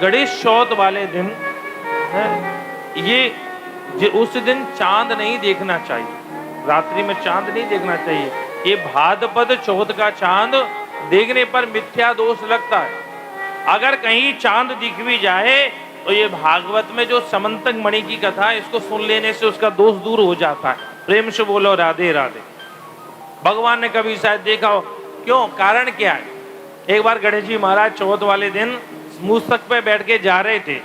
गणेश चौथ वाले दिन उस दिन चांद नहीं देखना चाहिए, रात्रि में चांद नहीं देखना चाहिए। ये भाद्रपद चौथ का चांद देखने पर मिथ्या दोष लगता है। अगर कहीं चांद दिख भी जाए तो ये भागवत में जो समंतक मणि की कथा है, इसको सुन लेने से उसका दोष दूर हो जाता है। प्रेम से बोलो राधे राधे। भगवान ने कभी शायद देखा हो, क्यों, कारण क्या है? एक बार गणेश जी महाराज चौथ वाले दिन मूसक पे बैठ के जा रहे थे,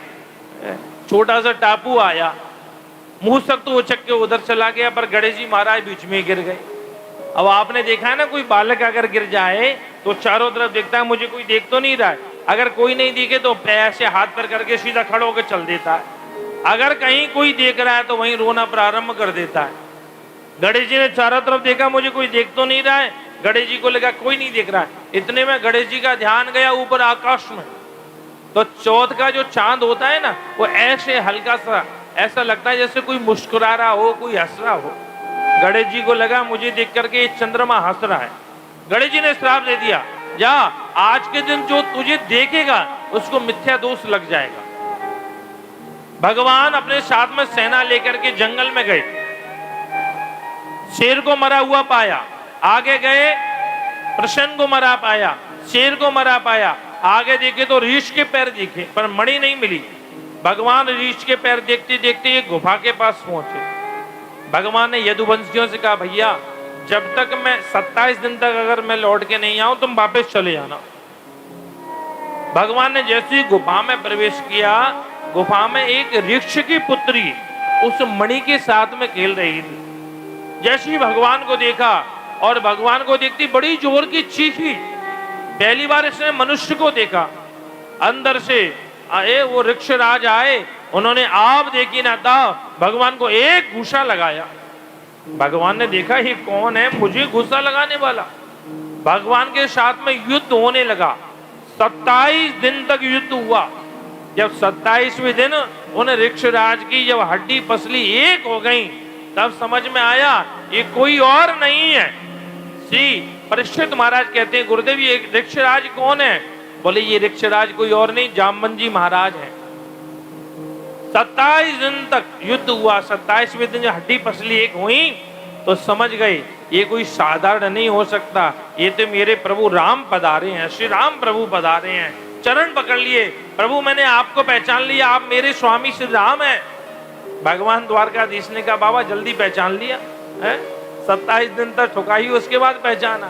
छोटा सा टापू आया, मूसक तो उछक के उधर चला गया, पर गणेश जी महाराज बीच में गिर गए। अब आपने देखा है ना, कोई बालक अगर गिर जाए तो चारों तरफ देखता है मुझे कोई देख तो नहीं रहा है। अगर कोई नहीं दिखे तो पैर से हाथ पर करके सीधा खड़ा होकर चल देता है। अगर कहीं कोई देख रहा है तो वहीं रोना प्रारंभ कर देता है। गणेश जी ने चारों तरफ देखा, मुझे कोई देख तो नहीं रहा है। गणेश जी को लगा कोई नहीं देख रहा है। इतने में गणेश जी का ध्यान गया ऊपर आकाश में, तो चौथ का जो चांद होता है ना, वो ऐसे हल्का सा ऐसा लगता है जैसे कोई मुस्कुरा रहा हो, कोई हंस रहा हो। गणेश जी को लगा मुझे देख करके ये चंद्रमा हंस रहा है। गणेश जी ने श्राप दे दिया, जा आज के दिन जो तुझे देखेगा उसको मिथ्या दोष लग जाएगा। भगवान अपने साथ में सेना लेकर के जंगल में गए, शेर को मरा हुआ पाया। आगे गए, प्रसन्न को मरा पाया, शेर को मरा पाया। आगे देखे तो रीछ के पैर दिखे, पर मणि नहीं मिली। भगवान रीछ के पैर देखते देखते ये गुफा के पास पहुंचे। भगवान ने यदुवंशियों से कहा, भैया जब तक मैं 27 दिन तक अगर मैं लौट के नहीं आऊं तुम वापस चले जाना। भगवान ने जैसे ही गुफा में प्रवेश किया, गुफा में एक ऋक्ष की पुत्री उस मणि के साथ में खेल रही थी। जैसे ही भगवान को देखा और भगवान को देखती बड़ी जोर की चीखी। पहली बार इसने मनुष्य को देखा। अंदर से आए वो ऋक्षराज आए, उन्होंने आप देखी ना था, भगवान को एक घूसा लगाया। भगवान ने देखा ये कौन है मुझे घूसा लगाने वाला। भगवान के साथ में युद्ध होने लगा। 27 दिन तक युद्ध हुआ। जब 27वें दिन उन ऋक्षराज की जब हड्डी पसली एक हो गई, तब समझ में आया ये कोई और नहीं है। श्री परीक्षित महाराज कहते हैं, गुरुदेव ये ऋक्षराज कौन है? बोले ये ऋक्षराज कोई और नहीं, जामवंत जी महाराज हैं। 27 दिन तक युद्ध हुआ। 27वें दिन जो हड्डी पसली एक हुई तो समझ गए ये कोई साधारण नहीं हो सकता, ये तो मेरे प्रभु राम पधारे हैं, श्री राम प्रभु पधारे हैं। चरण पकड़ लिए, प्रभु मैंने आपको पहचान लिया, आप मेरे स्वामी श्री राम हैं। भगवान द्वारकाधीश ने कहा, बाबा जल्दी पहचान लिया है, 27 दिन तक ठुकाई उसके बाद पहचाना।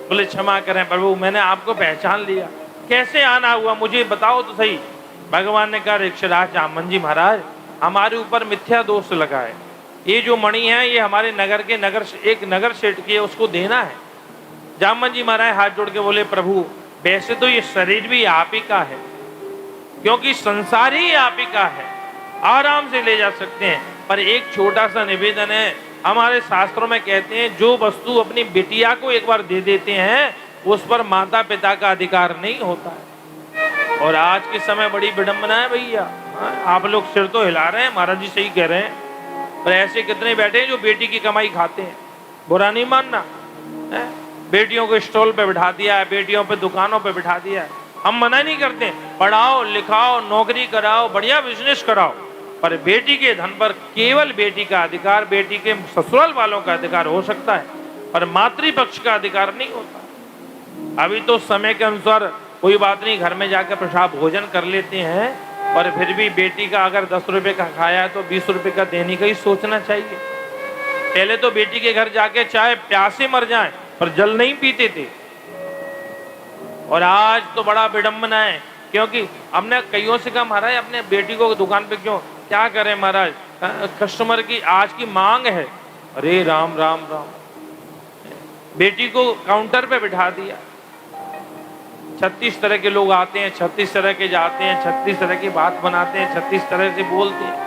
बोले क्षमा करें प्रभु, मैंने आपको पहचान लिया, कैसे आना हुआ मुझे बताओ तो सही। भगवान ने कहा, ऋक्षराज जामवंत जी महाराज हमारे ऊपर मिथ्या दोष लगा है। ये जो मणि है ये हमारे नगर के एक नगर सेठ की है, उसको देना है। जामवंत जी महाराज हाथ जोड़ के बोले, प्रभु वैसे तो ये शरीर भी आप ही का है, क्योंकि संसार ही आप ही का है, आराम से ले जा सकते हैं, पर एक छोटा सा निवेदन है। हमारे शास्त्रों में कहते हैं जो वस्तु अपनी बिटिया को एक बार दे देते हैं उस पर माता पिता का अधिकार नहीं होता है। और आज के समय बड़ी विडंबना है भैया। आप लोग सिर तो हिला रहे हैं, महाराज जी सही कह रहे हैं, पर ऐसे कितने बैठे हैं जो बेटी की कमाई खाते हैं। बुरा नहीं मानना है? बेटियों को स्टॉल पे बिठा दिया है, बेटियों पे दुकानों पे बिठा दिया है। हम मना नहीं करते, पढ़ाओ लिखाओ नौकरी कराओ बढ़िया बिजनेस कराओ, पर बेटी के धन पर केवल बेटी का अधिकार, बेटी के ससुराल वालों का अधिकार हो सकता है, पर मातृपक्ष का अधिकार नहीं होता। अभी तो समय के अनुसार कोई बात नहीं, घर में जाकर प्रसाद भोजन कर लेते हैं, पर फिर भी बेटी का अगर 10 रुपए का खाया है तो 20 रुपए का देने का ही सोचना चाहिए। पहले तो बेटी के घर जाके चाहे प्यासे मर जाएं पर जल नहीं पीते थे, और आज तो बड़ा विडंबना है, क्योंकि हमने कईयों से कहा महाराज अपने बेटी को दुकान पे क्यों, क्या करें महाराज, कस्टमर की आज की मांग है। अरे राम राम राम, बेटी को काउंटर पे बिठा दिया। 36 तरह के लोग आते हैं, 36 तरह के जाते हैं, 36 तरह की बात बनाते हैं, 36 तरह से बोलते हैं।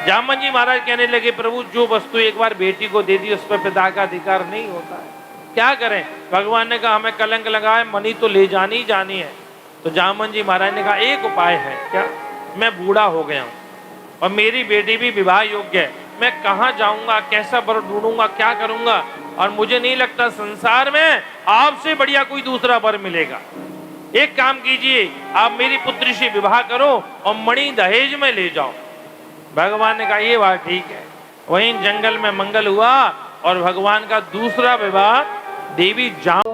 जामवंत जी महाराज कहने लगे, प्रभु जो वस्तु एक बार बेटी को दे दी उस पर पिता का अधिकार नहीं होता है, क्या करें। भगवान ने कहा हमें कलंक लगा है, मनी तो ले जानी जानी है। तो जामवंत जी महाराज ने कहा एक उपाय है, क्या, मैं बूढ़ा हो गया हूँ और मेरी बेटी भी विवाह योग्य है, मैं कहाँ जाऊंगा, कैसा वर ढूंढूंगा, क्या करूंगा, और मुझे नहीं लगता संसार में आपसे बढ़िया कोई दूसरा वर मिलेगा। एक काम कीजिए, आप मेरी पुत्री से विवाह करो और मणि दहेज में ले जाओ। भगवान ने कहा ये बात ठीक है। वहीं जंगल में मंगल हुआ और भगवान का दूसरा विवाह देवी जाम